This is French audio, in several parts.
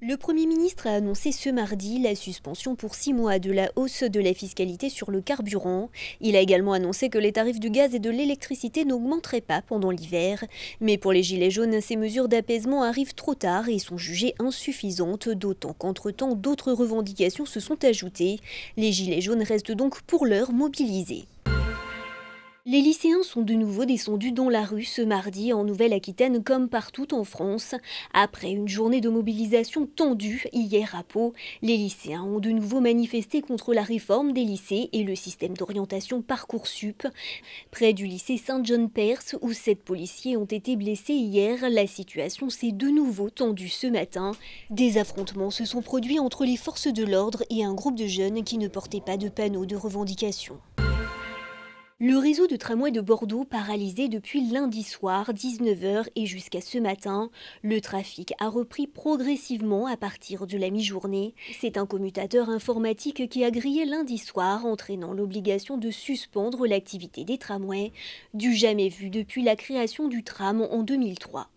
Le Premier ministre a annoncé ce mardi la suspension pour 6 mois de la hausse de la fiscalité sur le carburant. Il a également annoncé que les tarifs du gaz et de l'électricité n'augmenteraient pas pendant l'hiver. Mais pour les Gilets jaunes, ces mesures d'apaisement arrivent trop tard et sont jugées insuffisantes, d'autant qu'entre-temps, d'autres revendications se sont ajoutées. Les Gilets jaunes restent donc pour l'heure mobilisés. Les lycéens sont de nouveau descendus dans la rue ce mardi en Nouvelle-Aquitaine comme partout en France. Après une journée de mobilisation tendue hier à Pau, les lycéens ont de nouveau manifesté contre la réforme des lycées et le système d'orientation Parcoursup. Près du lycée Saint-John-Perse, où 7 policiers ont été blessés hier, la situation s'est de nouveau tendue ce matin. Des affrontements se sont produits entre les forces de l'ordre et un groupe de jeunes qui ne portaient pas de panneaux de revendication. Le réseau de tramway de Bordeaux paralysé depuis lundi soir, 19 h et jusqu'à ce matin. Le trafic a repris progressivement à partir de la mi-journée. C'est un commutateur informatique qui a grillé lundi soir, entraînant l'obligation de suspendre l'activité des tramways, du jamais vu depuis la création du tram en 2003.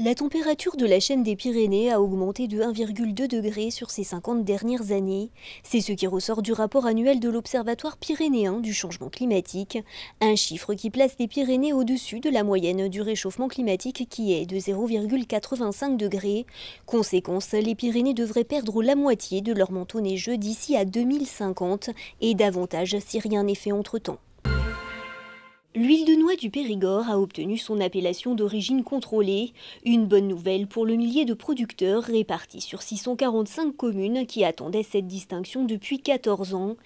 La température de la chaîne des Pyrénées a augmenté de 1,2 degré sur ces 50 dernières années. C'est ce qui ressort du rapport annuel de l'Observatoire pyrénéen du changement climatique, un chiffre qui place les Pyrénées au-dessus de la moyenne du réchauffement climatique qui est de 0,85 degrés. Conséquence, les Pyrénées devraient perdre la moitié de leur manteau neigeux d'ici à 2050 et davantage si rien n'est fait entre-temps. L'huile de noix du Périgord a obtenu son appellation d'origine contrôlée. Une bonne nouvelle pour le millier de producteurs répartis sur 645 communes qui attendaient cette distinction depuis 14 ans.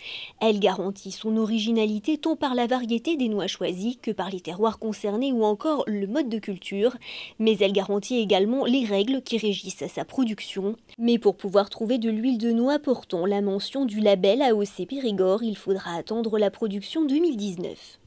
Elle garantit son originalité tant par la variété des noix choisies que par les terroirs concernés ou encore le mode de culture. Mais elle garantit également les règles qui régissent sa production. Mais pour pouvoir trouver de l'huile de noix portant la mention du label AOC Périgord, il faudra attendre la production 2019.